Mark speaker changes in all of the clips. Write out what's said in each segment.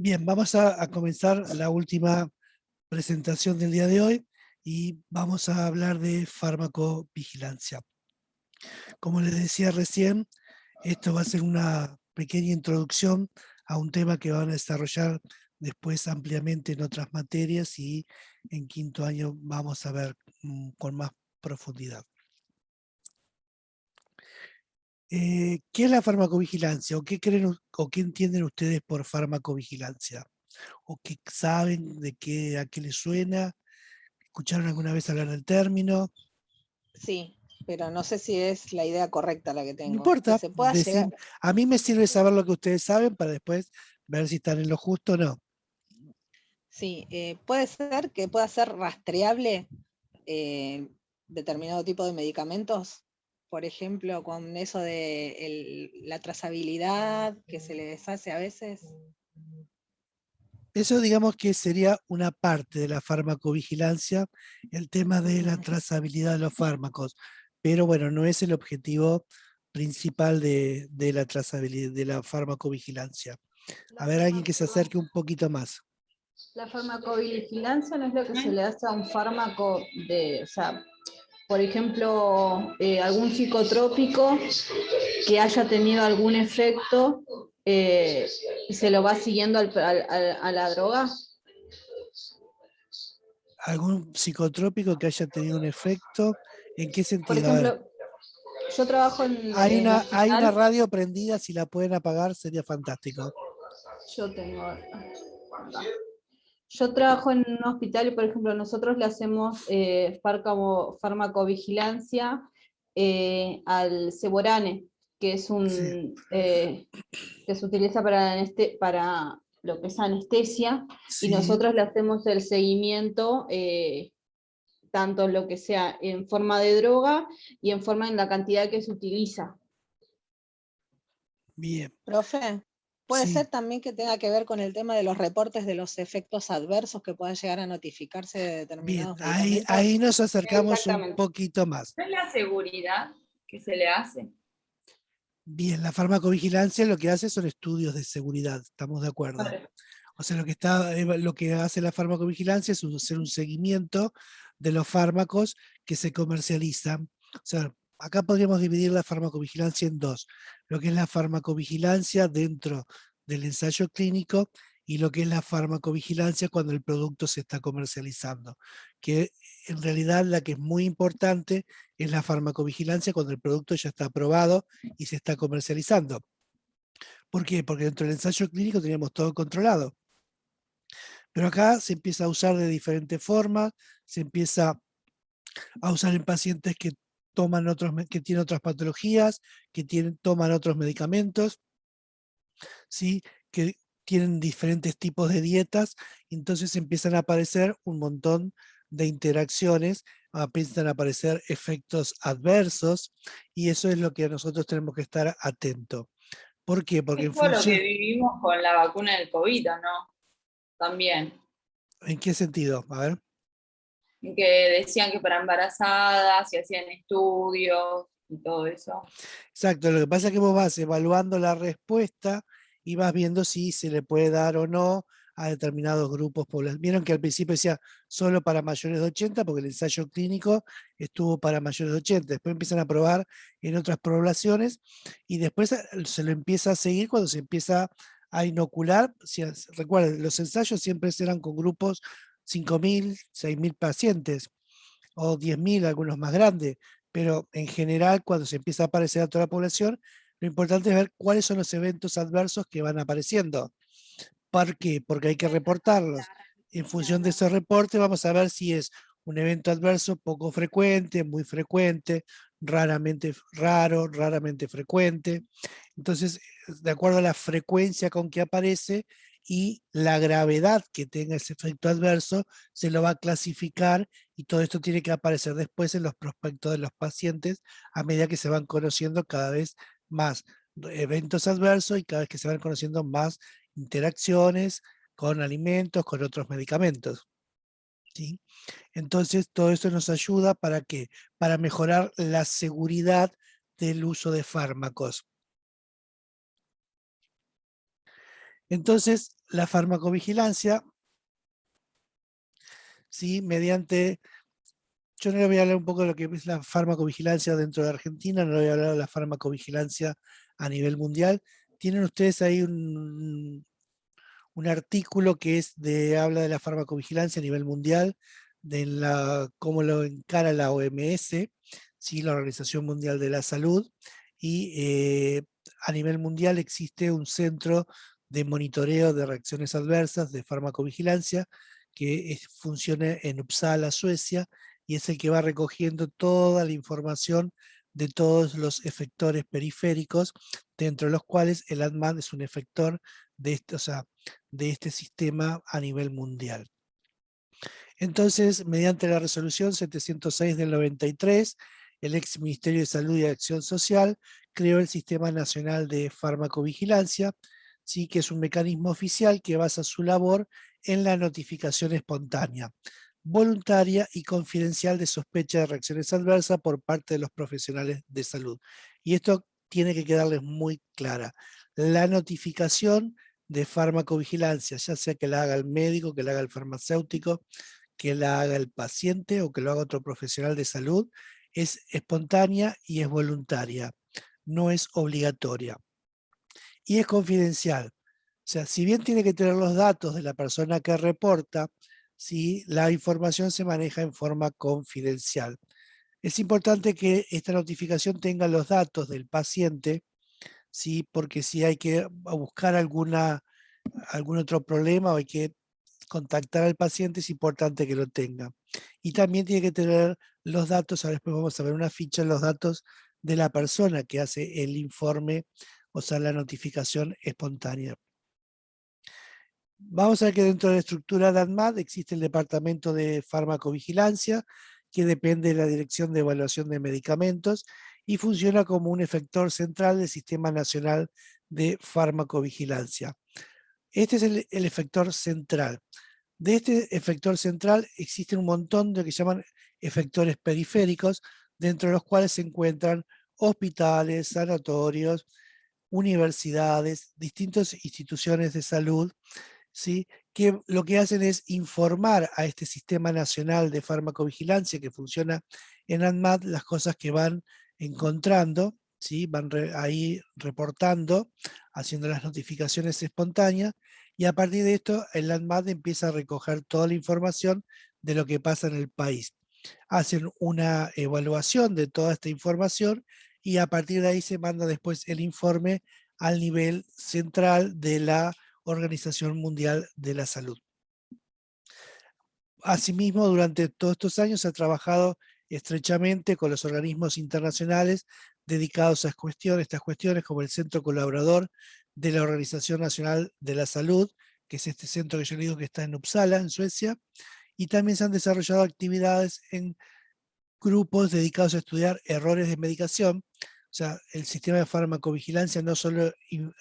Speaker 1: Bien, vamos a comenzar la última presentación del día de hoy y vamos a hablar de farmacovigilancia. Como les decía recién, esto va a ser una pequeña introducción a un tema que van a desarrollar después ampliamente en otras materias y en quinto año vamos a ver con más profundidad. ¿Qué es la farmacovigilancia? ¿O qué creen o qué entienden ustedes por farmacovigilancia? ¿O qué saben de qué, a qué les suena? ¿Escucharon alguna vez hablar del término?
Speaker 2: Sí, pero no sé si es la idea correcta la que
Speaker 1: No
Speaker 2: tengo. Que
Speaker 1: importa,
Speaker 2: se pueda llegar.
Speaker 1: a mí me sirve saber lo que ustedes saben para después ver si están en lo justo o no.
Speaker 2: Sí, puede ser que pueda ser rastreable determinado tipo de medicamentos. Por ejemplo, con eso de la trazabilidad que se les hace a veces.
Speaker 1: Eso digamos que sería una parte de la farmacovigilancia, el tema de la trazabilidad de los fármacos. Pero bueno, no es el objetivo principal de la trazabilidad, de la farmacovigilancia. A ver, alguien que se acerque un poquito más.
Speaker 3: La farmacovigilancia no es lo que se le hace a un fármaco o sea, por ejemplo, algún psicotrópico que haya tenido algún efecto y se lo va siguiendo a la droga.
Speaker 1: ¿Algún psicotrópico que haya tenido un efecto? ¿En qué
Speaker 3: Por
Speaker 1: sentido? A ver.
Speaker 3: ejemplo, yo trabajo en
Speaker 1: Hay una
Speaker 3: hospital.
Speaker 1: radio prendida, si la pueden apagar sería fantástico.
Speaker 3: Yo tengo. Yo trabajo en un hospital y, por ejemplo, nosotros le hacemos farmacovigilancia al Ceborane, que es
Speaker 1: Sí,
Speaker 3: que se utiliza para lo que es anestesia, y
Speaker 1: sí,
Speaker 3: nosotros le hacemos el seguimiento, tanto lo que sea en forma de droga y en forma en la cantidad que se utiliza.
Speaker 1: bien,
Speaker 2: Profe, puede ser
Speaker 1: sí,
Speaker 2: también que tenga que ver con el tema de los reportes de los efectos adversos que puedan llegar a notificarse de
Speaker 1: bien.
Speaker 2: determinados
Speaker 1: Ahí
Speaker 2: medicamentos.
Speaker 1: nos acercamos un
Speaker 3: Exactamente.
Speaker 1: poquito más.
Speaker 4: ¿No es la seguridad que se le hace?
Speaker 1: Bien, la farmacovigilancia lo que hace son estudios de seguridad, estamos de acuerdo. O sea, lo que hace la farmacovigilancia es hacer un seguimiento de los fármacos que se comercializan. O sea, acá podríamos dividir la farmacovigilancia en dos. Lo que es la farmacovigilancia dentro del ensayo clínico y lo que es la farmacovigilancia cuando el producto se está comercializando. Que en realidad la que es muy importante es la farmacovigilancia cuando el producto ya está aprobado y se está comercializando. ¿Por qué? Porque dentro del ensayo clínico teníamos todo controlado. Pero acá se empieza a usar de diferentes formas, se empieza a usar en pacientes que que tienen otras patologías, que toman otros medicamentos, ¿sí? Que tienen diferentes tipos de dietas, entonces empiezan a aparecer un montón de interacciones, empiezan a aparecer efectos adversos, y eso es lo que nosotros tenemos que estar atentos. ¿Por qué? Porque en
Speaker 4: Es todo lo que
Speaker 1: función...
Speaker 4: vivimos con la vacuna del COVID, ¿o no? También.
Speaker 1: ¿En qué sentido? A ver.
Speaker 4: Que decían que para embarazadas y hacían estudios y todo eso.
Speaker 1: Exacto, lo que pasa es que vos vas evaluando la respuesta y vas viendo si se le puede dar o no a determinados grupos poblacionales. Vieron que al principio decía solo para mayores de 80, porque el ensayo clínico estuvo para mayores de 80. Después empiezan a probar en otras poblaciones y después se lo empieza a seguir cuando se empieza a inocular. Recuerden, los ensayos siempre serán con grupos 5.000, 6.000 pacientes o 10.000, algunos más grandes, pero en general cuando se empieza a aparecer a toda la población, lo importante es ver cuáles son los eventos adversos que van apareciendo. ¿Por qué? Porque hay que reportarlos. En función de esos reportes vamos a ver si es un evento adverso poco frecuente, muy frecuente, raramente raro, raramente frecuente. Entonces, de acuerdo a la frecuencia con que aparece y la gravedad que tenga ese efecto adverso, se lo va a clasificar y todo esto tiene que aparecer después en los prospectos de los pacientes a medida que se van conociendo cada vez más eventos adversos y cada vez que se van conociendo más interacciones con alimentos, con otros medicamentos. ¿Sí? Entonces, todo esto nos ayuda ¿para qué? Para mejorar la seguridad del uso de fármacos. Entonces, la farmacovigilancia, ¿sí? Yo no le voy a hablar un poco de lo que es la farmacovigilancia dentro de Argentina, no le voy a hablar de la farmacovigilancia a nivel mundial. Tienen ustedes ahí un artículo que habla de la farmacovigilancia a nivel mundial, cómo lo encara la OMS, ¿sí? La Organización Mundial de la Salud, y a nivel mundial existe un centro de monitoreo de reacciones adversas de farmacovigilancia que funciona en Uppsala, Suecia, y es el que va recogiendo toda la información de todos los efectores periféricos, dentro de los cuales el ADMAT es un efector de este sistema a nivel mundial. Entonces, mediante la resolución 706 del 93, el ex Ministerio de Salud y Acción Social creó el Sistema Nacional de Farmacovigilancia, ¿sí? Que es un mecanismo oficial que basa su labor en la notificación espontánea, voluntaria y confidencial de sospecha de reacciones adversas por parte de los profesionales de salud. Y esto tiene que quedarles muy clara. La notificación de farmacovigilancia, ya sea que la haga el médico, que la haga el farmacéutico, que la haga el paciente o que lo haga otro profesional de salud, es espontánea y es voluntaria, no es obligatoria. Y es confidencial. O sea, si bien tiene que tener los datos de la persona que reporta, ¿sí? La información se maneja en forma confidencial. Es importante que esta notificación tenga los datos del paciente, ¿sí? Porque si hay que buscar algún otro problema o hay que contactar al paciente, es importante que lo tenga. Y también tiene que tener los datos, ahora después vamos a ver una ficha, los datos de la persona que hace el informe, o sea, la notificación espontánea. Vamos a ver que dentro de la estructura de ANMAT existe el Departamento de Farmacovigilancia, que depende de la Dirección de Evaluación de Medicamentos y funciona como un efector central del Sistema Nacional de Farmacovigilancia. Este es el efector central. De este efector central existen un montón de que llaman efectores periféricos, dentro de los cuales se encuentran hospitales, sanatorios, universidades, distintas instituciones de salud, ¿sí? Que lo que hacen es informar a este Sistema Nacional de Farmacovigilancia que funciona en ANMAT las cosas que van encontrando, ¿sí? Van ahí reportando, haciendo las notificaciones espontáneas, y a partir de esto el ANMAT empieza a recoger toda la información de lo que pasa en el país. Hacen una evaluación de toda esta información y a partir de ahí se manda después el informe al nivel central de la Organización Mundial de la Salud. Asimismo, durante todos estos años se ha trabajado estrechamente con los organismos internacionales dedicados a estas cuestiones, como el Centro Colaborador de la Organización Nacional de la Salud, que es este centro que yo le digo que está en Uppsala, en Suecia, y también se han desarrollado actividades en grupos dedicados a estudiar errores de medicación. O sea, el sistema de farmacovigilancia no solo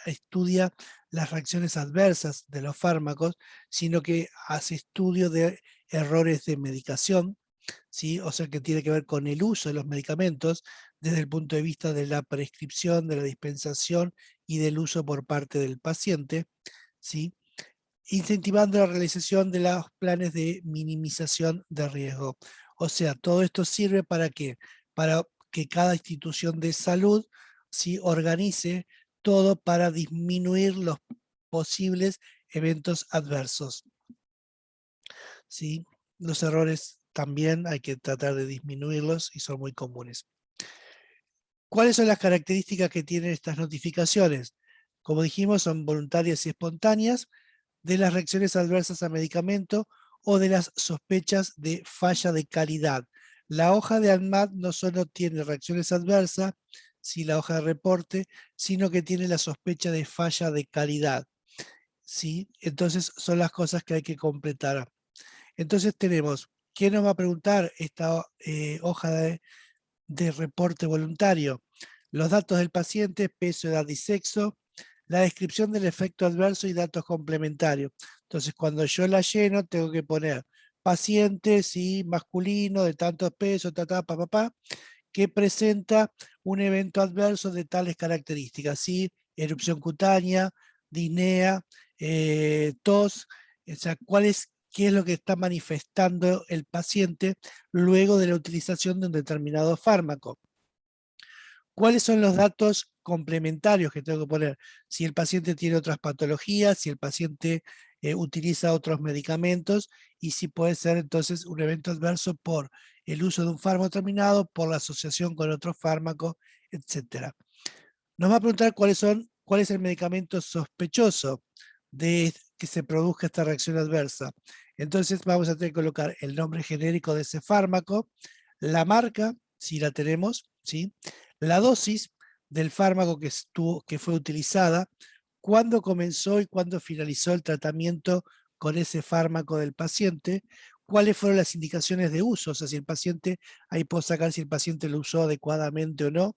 Speaker 1: estudia las reacciones adversas de los fármacos, sino que hace estudio de errores de medicación, ¿sí? O sea, que tiene que ver con el uso de los medicamentos desde el punto de vista de la prescripción, de la dispensación y del uso por parte del paciente, ¿sí? Incentivando la realización de los planes de minimización de riesgo. O sea, todo esto sirve para que cada institución de salud, ¿sí? Organice todo para disminuir los posibles eventos adversos, ¿sí? Los errores también hay que tratar de disminuirlos y son muy comunes. ¿Cuáles son las características que tienen estas notificaciones? Como dijimos, son voluntarias y espontáneas, de las reacciones adversas a medicamento o de las sospechas de falla de calidad. La hoja de ANMAT no solo tiene reacciones adversas, ¿sí? La hoja de reporte, sino que tiene la sospecha de falla de calidad, ¿sí? Entonces son las cosas que hay que completar. Entonces tenemos, ¿qué nos va a preguntar esta hoja de reporte voluntario? Los datos del paciente, peso, edad y sexo, la descripción del efecto adverso y datos complementarios. Entonces, cuando yo la lleno, tengo que poner paciente, sí, masculino, de tantos pesos, que presenta un evento adverso de tales características, ¿sí? Erupción cutánea, disnea, tos, o sea, qué es lo que está manifestando el paciente luego de la utilización de un determinado fármaco. ¿Cuáles son los datos complementarios que tengo que poner? Si el paciente tiene otras patologías, si el paciente utiliza otros medicamentos y si puede ser entonces un evento adverso por el uso de un fármaco determinado, por la asociación con otro fármaco, etc. Nos va a preguntar cuál es el medicamento sospechoso de que se produzca esta reacción adversa. Entonces vamos a tener que colocar el nombre genérico de ese fármaco, la marca, si la tenemos, ¿sí? La dosis del fármaco que fue utilizada, cuándo comenzó y cuándo finalizó el tratamiento con ese fármaco del paciente, cuáles fueron las indicaciones de uso, o sea, si el paciente, ahí puedo sacar si el paciente lo usó adecuadamente o no,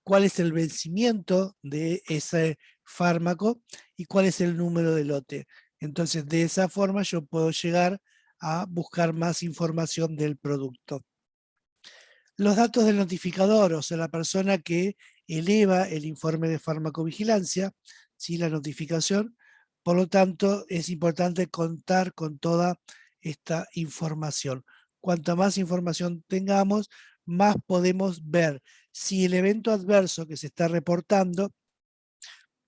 Speaker 1: cuál es el vencimiento de ese fármaco y cuál es el número de lote. Entonces, de esa forma yo puedo llegar a buscar más información del producto. Los datos del notificador, o sea, la persona que eleva el informe de farmacovigilancia, ¿sí? La notificación. Por lo tanto, es importante contar con toda esta información. Cuanto más información tengamos, más podemos ver si el evento adverso que se está reportando,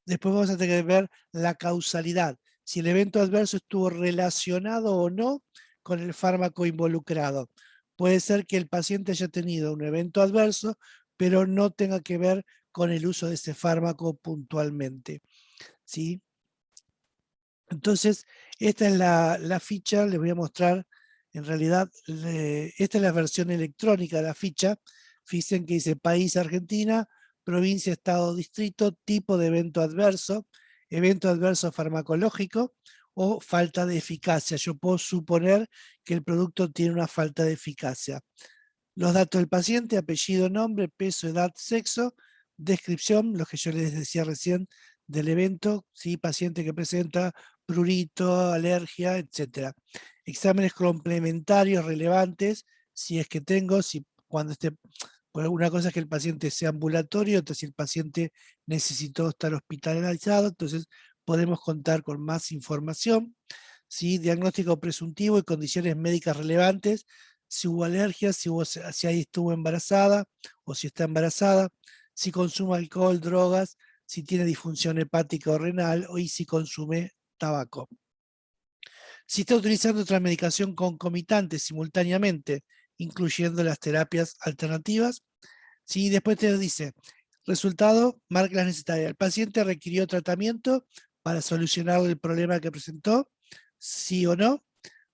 Speaker 1: después vamos a tener que ver la causalidad, si el evento adverso estuvo relacionado o no con el fármaco involucrado. Puede ser que el paciente haya tenido un evento adverso, pero no tenga que ver con el uso de ese fármaco puntualmente, ¿sí? Entonces, esta es la ficha, les voy a mostrar, en realidad, esta es la versión electrónica de la ficha. Fíjense que dice país Argentina, provincia, estado, distrito, tipo de evento adverso farmacológico o falta de eficacia. Yo puedo suponer que el producto tiene una falta de eficacia. Los datos del paciente, apellido, nombre, peso, edad, sexo, descripción, lo que yo les decía recién del evento, ¿sí? Paciente que presenta prurito, alergia, etc. Exámenes complementarios relevantes, si es que tengo, cuando esté, bueno, una cosa es que el paciente sea ambulatorio, otra si el paciente necesitó estar hospitalizado, entonces podemos contar con más información, ¿sí? Diagnóstico presuntivo y condiciones médicas relevantes, si hubo alergias, si ahí estuvo embarazada o si está embarazada, si consume alcohol, drogas, si tiene disfunción hepática o renal y si consume tabaco. Si está utilizando otra medicación concomitante simultáneamente, incluyendo las terapias alternativas, ¿sí? Después te dice, resultado, marca las necesarias. El paciente requirió tratamiento para solucionar el problema que presentó, sí o no.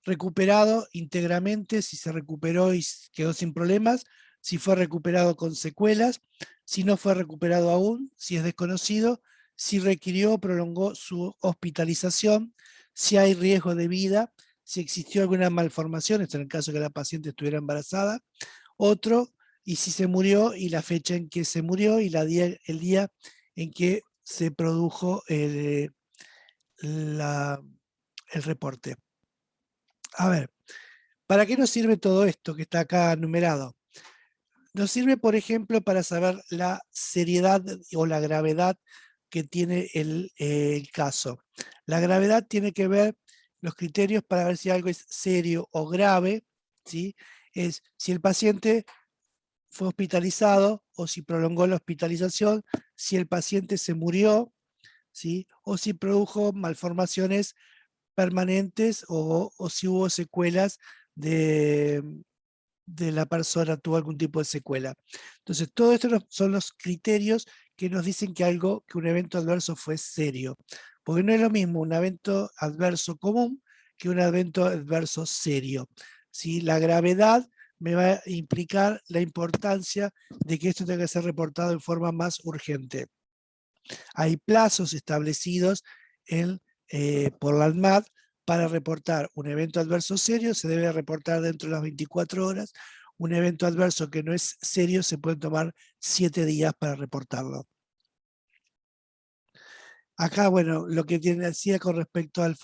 Speaker 1: Recuperado íntegramente, si se recuperó y quedó sin problemas, si fue recuperado con secuelas, si no fue recuperado aún, si es desconocido, si requirió o prolongó su hospitalización, si hay riesgo de vida, si existió alguna malformación, esto en el caso que la paciente estuviera embarazada, otro, y si se murió y la fecha en que se murió y el día en que se produjo el reporte. A ver, ¿para qué nos sirve todo esto que está acá numerado? Nos sirve, por ejemplo, para saber la seriedad o la gravedad que tiene el caso. La gravedad tiene que ver los criterios para ver si algo es serio o grave, ¿sí? Es si el paciente fue hospitalizado o si prolongó la hospitalización, si el paciente se murió, ¿sí? O si produjo malformaciones permanentes o si hubo secuelas de la persona, tuvo algún tipo de secuela. Entonces, todo esto son los criterios que nos dicen que un evento adverso fue serio. Porque no es lo mismo un evento adverso común que un evento adverso serio. ¿Sí? La gravedad me va a implicar la importancia de que esto tenga que ser reportado en forma más urgente. Hay plazos establecidos por la ANMAT para reportar un evento adverso serio, se debe reportar dentro de las 24 horas. Un evento adverso que no es serio se puede tomar 7 días para reportarlo. Acá, bueno, lo que decía con respecto al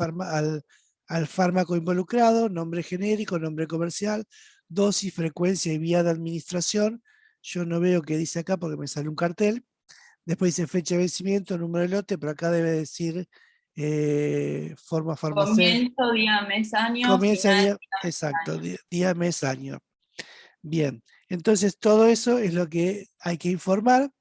Speaker 1: fármaco involucrado, nombre genérico, nombre comercial, dosis, frecuencia y vía de administración. Yo no veo qué dice acá porque me sale un cartel. Después dice fecha de vencimiento, número de lote, pero acá debe decir forma farmacéutica.
Speaker 4: Comienzo, día, mes, año,
Speaker 1: Comienza
Speaker 4: final,
Speaker 1: día, exacto, día, mes, año. Bien, entonces todo eso es lo que hay que informar.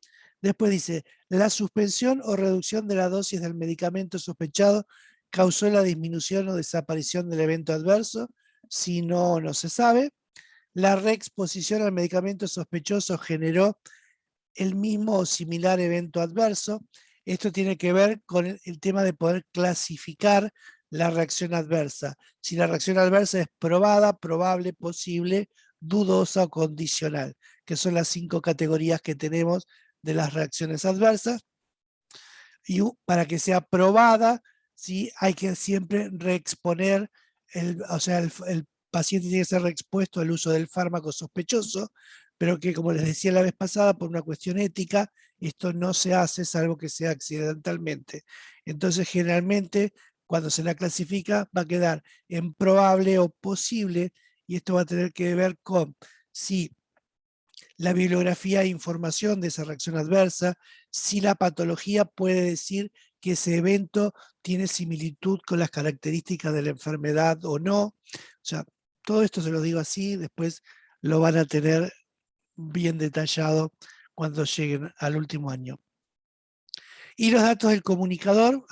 Speaker 1: Después dice, la suspensión o reducción de la dosis del medicamento sospechado causó la disminución o desaparición del evento adverso. Si no, no se sabe. La reexposición al medicamento sospechoso generó el mismo o similar evento adverso. Esto tiene que ver con el tema de poder clasificar la reacción adversa. Si la reacción adversa es probada, probable, posible, dudosa o condicional, que son las 5 categorías que tenemos de las reacciones adversas. Y para que sea probada, ¿sí? Hay que siempre reexponer, o sea, el paciente tiene que ser reexpuesto al uso del fármaco sospechoso, pero que, como les decía la vez pasada, por una cuestión ética, esto no se hace salvo que sea accidentalmente. Entonces, generalmente, cuando se la clasifica, va a quedar en probable o posible, y esto va a tener que ver con si la bibliografía e información de esa reacción adversa, si la patología puede decir que ese evento tiene similitud con las características de la enfermedad o no. O sea, todo esto se lo digo así, después lo van a tener bien detallado cuando lleguen al último año. Y los datos del comunicador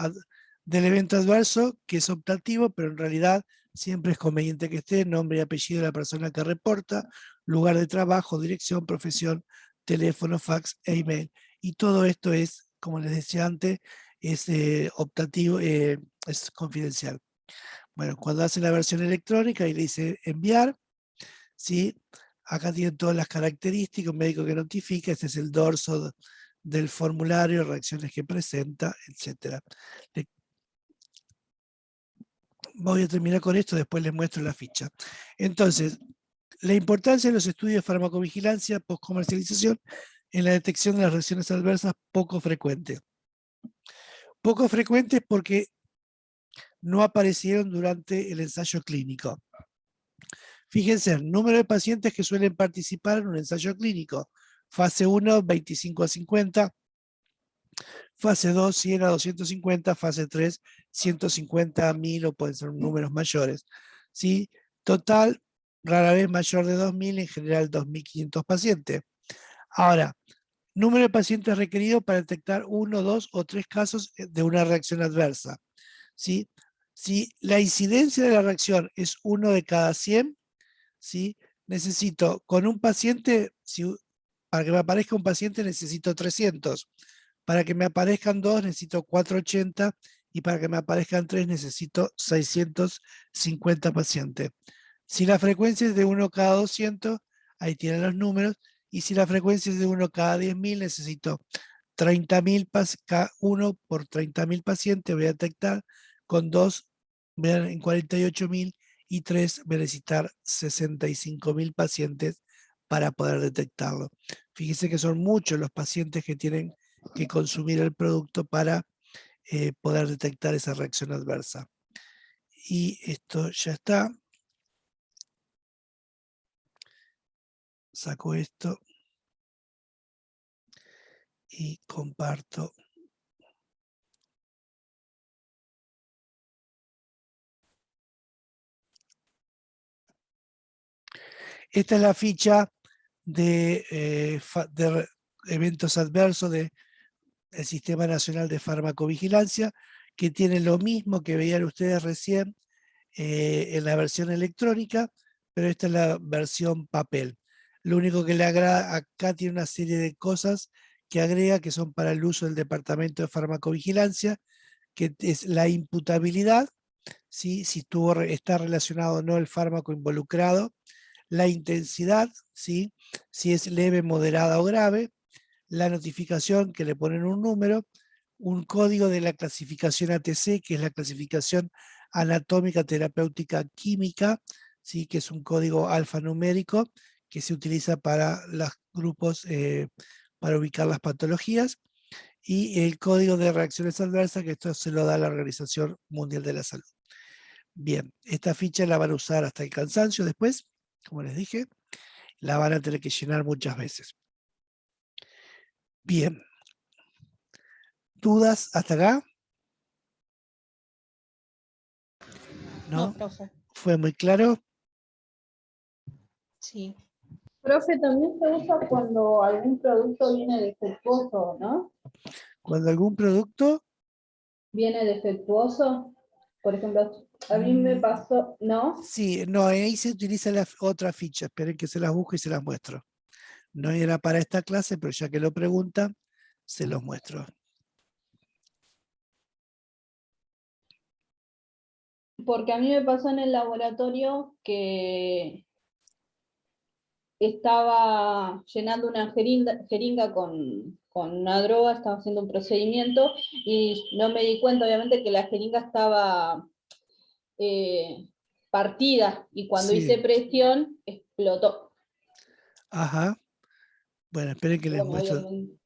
Speaker 1: del evento adverso, que es optativo, pero en realidad siempre es conveniente que esté nombre y apellido de la persona que reporta, lugar de trabajo, dirección, profesión, teléfono, fax e email. Y todo esto es, como les decía antes, es optativo, es confidencial. Bueno, cuando hace la versión electrónica y le dice enviar, ¿sí? Acá tienen todas las características, un médico que notifica, este es el dorso del formulario, reacciones que presenta, etc. Voy a terminar con esto, después les muestro la ficha. Entonces, la importancia de los estudios de farmacovigilancia post-comercialización en la detección de las reacciones adversas poco frecuentes. Poco frecuentes porque no aparecieron durante el ensayo clínico. Fíjense, el número de pacientes que suelen participar en un ensayo clínico. Fase 1, 25 a 50. Fase 2, 100 a 250. Fase 3, 150 a 1000 o pueden ser números mayores. ¿Sí? Total, rara vez mayor de 2000, en general 2500 pacientes. Ahora, número de pacientes requerido para detectar 1, 2 o 3 casos de una reacción adversa. ¿Sí? Si la incidencia de la reacción es 1 de cada 100, ¿sí? Necesito, con un paciente, para que me aparezca un paciente necesito 300, para que me aparezcan 2 necesito 480 y para que me aparezcan 3 necesito 650 pacientes. Si la frecuencia es de 1 cada 200, ahí tienen los números, y si la frecuencia es de 1 cada 10.000, necesito 30.000, 1 por 30.000 pacientes voy a detectar, con 2 en 48.000 y 3 voy a necesitar 65.000 pacientes para poder detectarlo. Fíjense que son muchos los pacientes que tienen que consumir el producto para poder detectar esa reacción adversa. Y esto ya está. Saco esto y comparto. Esta es la ficha de eventos adversos del Sistema Nacional de Farmacovigilancia, que tiene lo mismo que veían ustedes recién en la versión electrónica, pero esta es la versión papel. Lo único que le agrega, acá tiene una serie de cosas que agrega que son para el uso del Departamento de Farmacovigilancia, que es la imputabilidad, ¿sí? Si está relacionado o no el fármaco involucrado, la intensidad, ¿sí? Si es leve, moderada o grave, la notificación que le ponen un número, un código de la clasificación ATC, que es la clasificación anatómica, terapéutica, química, ¿sí? Que es un código alfanumérico que se utiliza para los grupos, para ubicar las patologías, y el código de reacciones adversas, que esto se lo da la Organización Mundial de la Salud. Bien, esta ficha la van a usar hasta el cansancio después, como les dije, la van a tener que llenar muchas veces. Bien, ¿Dudas hasta acá?
Speaker 2: No,
Speaker 1: ¿No?
Speaker 2: profe.
Speaker 1: ¿Fue muy claro?
Speaker 2: Sí.
Speaker 3: Profe, también se usa cuando algún producto viene defectuoso, ¿no?
Speaker 1: Cuando algún producto,
Speaker 3: Viene defectuoso. Por ejemplo, a mí me pasó, ¿no?
Speaker 1: sí, no, ahí se utiliza la otra ficha. Esperen que se las busque y se las muestro. No era para esta clase, pero ya que lo preguntan, se los muestro.
Speaker 3: Porque a mí me pasó en el laboratorio que estaba llenando una jeringa con una droga, estaba haciendo un procedimiento y no me di cuenta, obviamente, que la jeringa estaba partida y cuando hice
Speaker 1: Sí,
Speaker 3: presión explotó.
Speaker 1: ajá. Bueno, esperen que les
Speaker 3: Bueno,
Speaker 1: muestro.
Speaker 3: obviamente.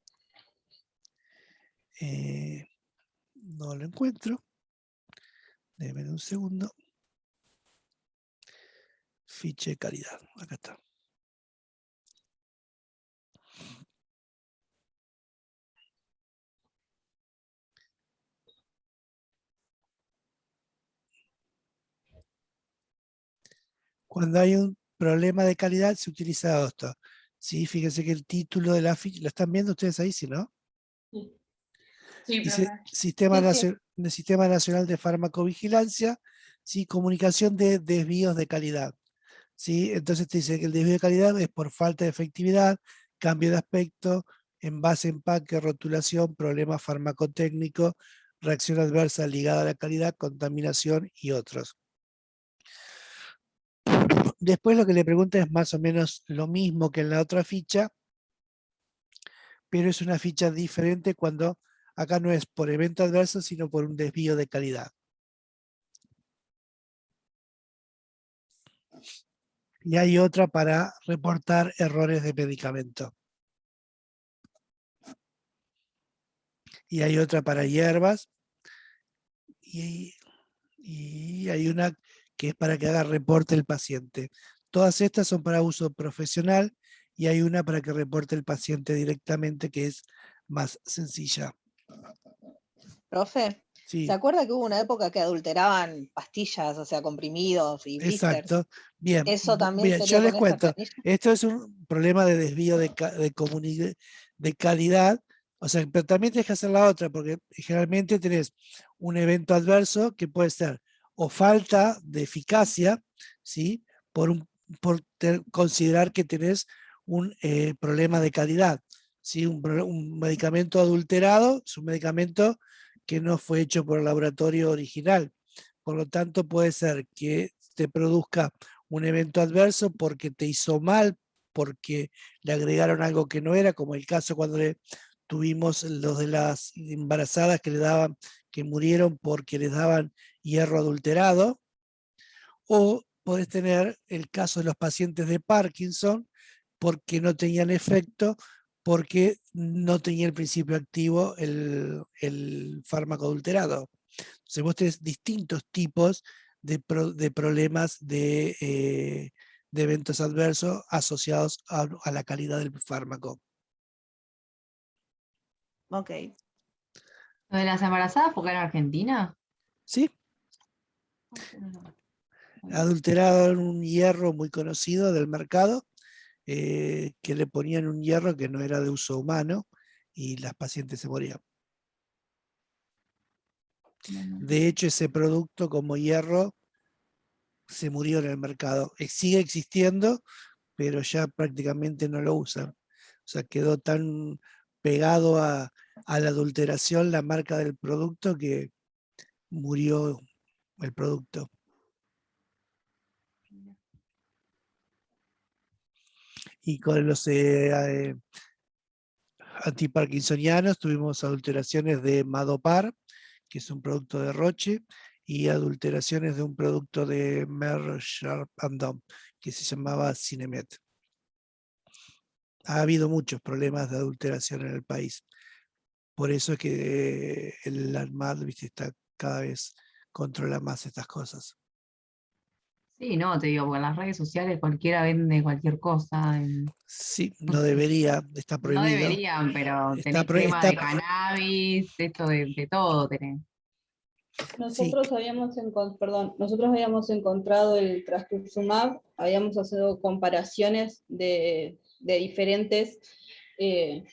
Speaker 1: No lo encuentro. Déjenme un segundo. Ficha de calidad. Acá está. Cuando hay un problema de calidad se utiliza esto. Sí, fíjense que el título de la ficha, ¿lo están viendo ustedes ahí? Sí, ¿no?
Speaker 4: Sí,
Speaker 1: Dice
Speaker 4: profe.
Speaker 1: Sistema Nacional de Farmacovigilancia, ¿sí? Comunicación de desvíos de calidad. ¿Sí? Entonces te dice que el desvío de calidad es por falta de efectividad, cambio de aspecto, envase, empaque, rotulación, problema farmacotécnico, reacción adversa ligada a la calidad, contaminación y otros. Después lo que le pregunta es más o menos lo mismo que en la otra ficha, pero es una ficha diferente cuando acá no es por evento adverso, sino por un desvío de calidad. Y hay otra para reportar errores de medicamento. Y hay otra para hierbas. Y hay una que es para que haga reporte el paciente. Todas estas son para uso profesional y hay una para que reporte el paciente directamente, que es más sencilla.
Speaker 2: Profe, ¿se
Speaker 1: Sí,
Speaker 2: acuerda que hubo una época que adulteraban pastillas, o sea, comprimidos y blisters?
Speaker 1: exacto. Bien,
Speaker 2: ¿Eso también
Speaker 1: bien, yo
Speaker 2: sería
Speaker 1: les
Speaker 2: con esta
Speaker 1: cuento.
Speaker 2: planilla?
Speaker 1: Esto es un problema de desvío de calidad. O sea, pero también tienes que hacer la otra, porque generalmente tenés un evento adverso que puede ser o falta de eficacia, ¿sí? Por considerar que tenés un problema de calidad. ¿Sí? Un medicamento adulterado es un medicamento que no fue hecho por el laboratorio original. Por lo tanto, puede ser que te produzca un evento adverso porque te hizo mal, porque le agregaron algo que no era, como el caso cuando tuvimos los de las embarazadas que murieron porque les daban hierro adulterado, o podés tener el caso de los pacientes de Parkinson porque no tenían efecto, porque no tenía el principio activo el fármaco adulterado. Entonces vos tenés distintos tipos de problemas de eventos adversos asociados a la calidad del fármaco.
Speaker 2: Ok.
Speaker 5: ¿Lo de las embarazadas porque era Argentina?
Speaker 1: ¿Sí? Adulterado en un hierro muy conocido del mercado, que le ponían un hierro que no era de uso humano y las pacientes se morían. De hecho, ese producto como hierro se murió en el mercado. Sigue existiendo, pero ya prácticamente no lo usan. O sea, quedó tan pegado a la adulteración la marca del producto que murió el producto. Y con los antiparkinsonianos tuvimos adulteraciones de Madopar, que es un producto de Roche, y adulteraciones de un producto de Merck Sharp and Dohme, que se llamaba Cinemet. Ha habido muchos problemas de adulteración en el país. Por eso es que el ANMAT, ¿viste? Está cada vez controla más estas cosas.
Speaker 5: Sí, no, te digo, porque en las redes sociales cualquiera vende cualquier cosa.
Speaker 1: Sí, no debería, está
Speaker 5: No
Speaker 1: prohibido.
Speaker 5: deberían, pero
Speaker 1: Está,
Speaker 5: tenés
Speaker 1: pro-
Speaker 5: crema
Speaker 1: está,
Speaker 5: de cannabis, esto de todo tenés.
Speaker 1: sí,
Speaker 3: Nosotros habíamos encontrado el trastuzumab, habíamos hecho comparaciones de diferentes, de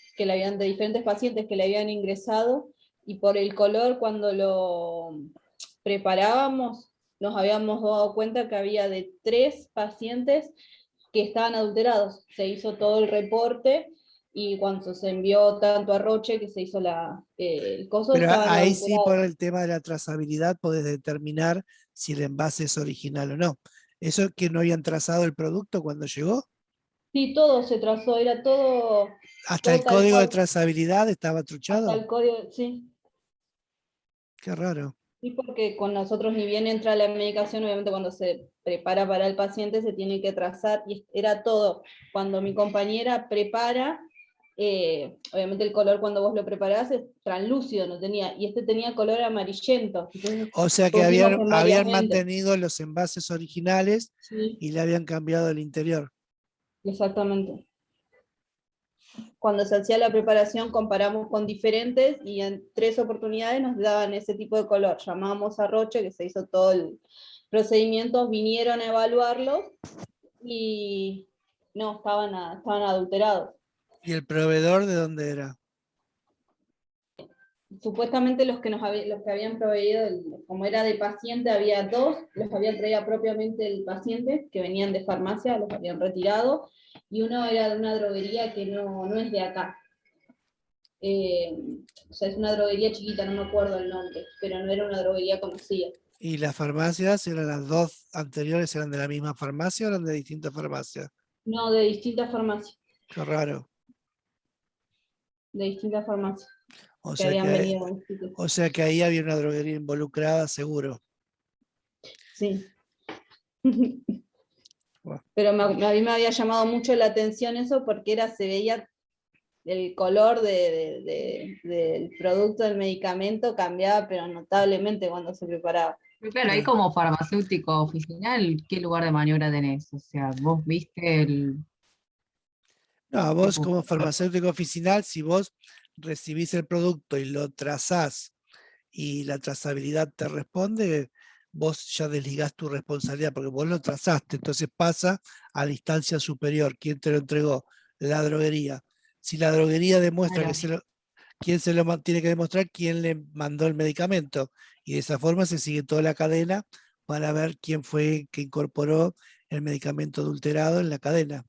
Speaker 3: diferentes pacientes que le habían ingresado, y por el color cuando lo preparábamos nos habíamos dado cuenta que había de 3 pacientes que estaban adulterados. Se hizo todo el reporte y cuando se envió tanto a Roche que se hizo el coso,
Speaker 1: pero
Speaker 3: estaban
Speaker 1: ahí sí por
Speaker 3: adulterados.
Speaker 1: el tema de la trazabilidad podés determinar si el envase es original o no. ¿Eso que no habían trazado el producto cuando llegó?
Speaker 3: Sí, todo se trazó, era todo,
Speaker 1: ¿Hasta
Speaker 3: todo
Speaker 1: el
Speaker 3: tal
Speaker 1: código de
Speaker 3: cual,
Speaker 1: trazabilidad estaba
Speaker 3: hasta
Speaker 1: truchado?
Speaker 3: el código, sí.
Speaker 1: Qué raro.
Speaker 3: Sí, porque con nosotros ni bien entra la medicación, obviamente cuando se prepara para el paciente se tiene que trazar, y era todo. Cuando mi compañera prepara, obviamente el color cuando vos lo preparás es translúcido, no tenía, y este tenía color amarillento. Entonces
Speaker 1: O sea que
Speaker 3: pusimos en varias
Speaker 1: habían
Speaker 3: ventas.
Speaker 1: mantenido los envases originales
Speaker 3: Sí,
Speaker 1: y le habían cambiado el interior.
Speaker 3: exactamente. Cuando se hacía la preparación comparamos con diferentes y en 3 oportunidades nos daban ese tipo de color. Llamamos a Roche, que se hizo todo el procedimiento, vinieron a evaluarlo y no, estaban adulterados.
Speaker 1: ¿Y el proveedor de dónde era?
Speaker 3: Supuestamente los que habían proveído, como era de paciente, había 2, los había traído propiamente el paciente, que venían de farmacia, los habían retirado, y uno era de una droguería que no es de acá. O sea, es una droguería chiquita, no me acuerdo el nombre, pero no era una droguería conocida.
Speaker 1: ¿Y las farmacias, eran las dos anteriores, eran de la misma farmacia o eran de distintas farmacias?
Speaker 3: No, de distintas farmacias,
Speaker 1: Qué raro.
Speaker 3: de distintas farmacias
Speaker 1: O
Speaker 3: que
Speaker 1: sea
Speaker 3: habían
Speaker 1: que,
Speaker 3: venido a un sitio.
Speaker 1: o sea que ahí había una droguería involucrada, seguro.
Speaker 3: Sí.
Speaker 1: Bueno,
Speaker 3: Pero a mí me había llamado mucho la atención eso porque se veía el color del producto, del medicamento cambiaba, pero notablemente cuando se preparaba.
Speaker 5: Pero claro, ahí
Speaker 1: claro.
Speaker 5: como farmacéutico oficinal, ¿qué lugar de maniobra tenés? O sea, vos viste el...
Speaker 1: No,
Speaker 5: que
Speaker 1: vos
Speaker 5: pu-
Speaker 1: como farmacéutico oficinal, si vos recibís el producto y lo trazás y la trazabilidad te responde, vos ya desligás tu responsabilidad porque vos lo trazaste, entonces pasa a la instancia superior. ¿Quién te lo entregó? La droguería. Si la droguería demuestra que
Speaker 5: Claro.
Speaker 1: quién se lo tiene que demostrar quién le mandó el medicamento. Y de esa forma se sigue toda la cadena para ver quién fue que incorporó el medicamento adulterado en la cadena.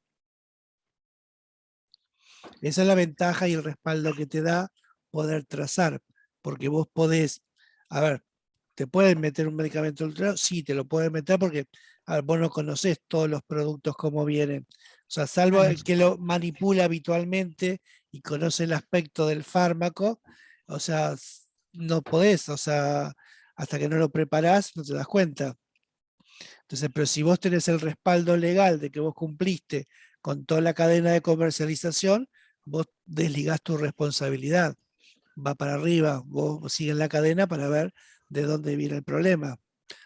Speaker 1: Esa es la ventaja y el respaldo que te da poder trazar, porque vos podés, a ver, ¿te pueden meter un medicamento adulterado? Sí, te lo pueden meter porque a ver, vos no conocés todos los productos como vienen. O sea, salvo
Speaker 5: Claro.
Speaker 1: el que lo manipula habitualmente y conoce el aspecto del fármaco, o sea, no podés, o sea, hasta que no lo preparás no te das cuenta. Entonces, pero si vos tenés el respaldo legal de que vos cumpliste con toda la cadena de comercialización, vos desligás tu responsabilidad. Va para arriba, vos sigues la cadena para ver de dónde viene el problema.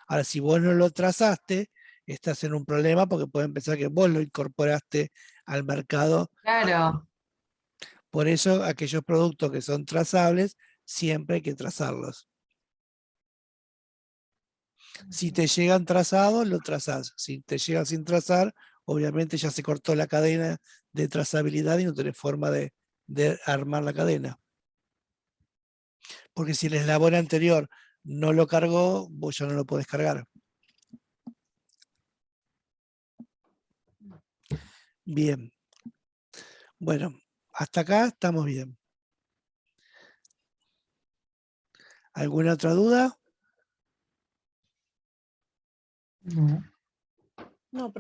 Speaker 1: Ahora, si vos no lo trazaste, estás en un problema porque pueden pensar que vos lo incorporaste al mercado.
Speaker 5: Claro.
Speaker 1: Por eso, aquellos productos que son trazables, siempre hay que trazarlos. Si te llegan trazados, lo trazás. Si te llegan sin trazar, obviamente ya se cortó la cadena de trazabilidad y no tenés forma de armar la cadena. Porque si el eslabón anterior no lo cargó, vos ya no lo podés cargar. Bien. Bueno, hasta acá estamos bien. ¿Alguna otra duda?
Speaker 5: No.
Speaker 2: No,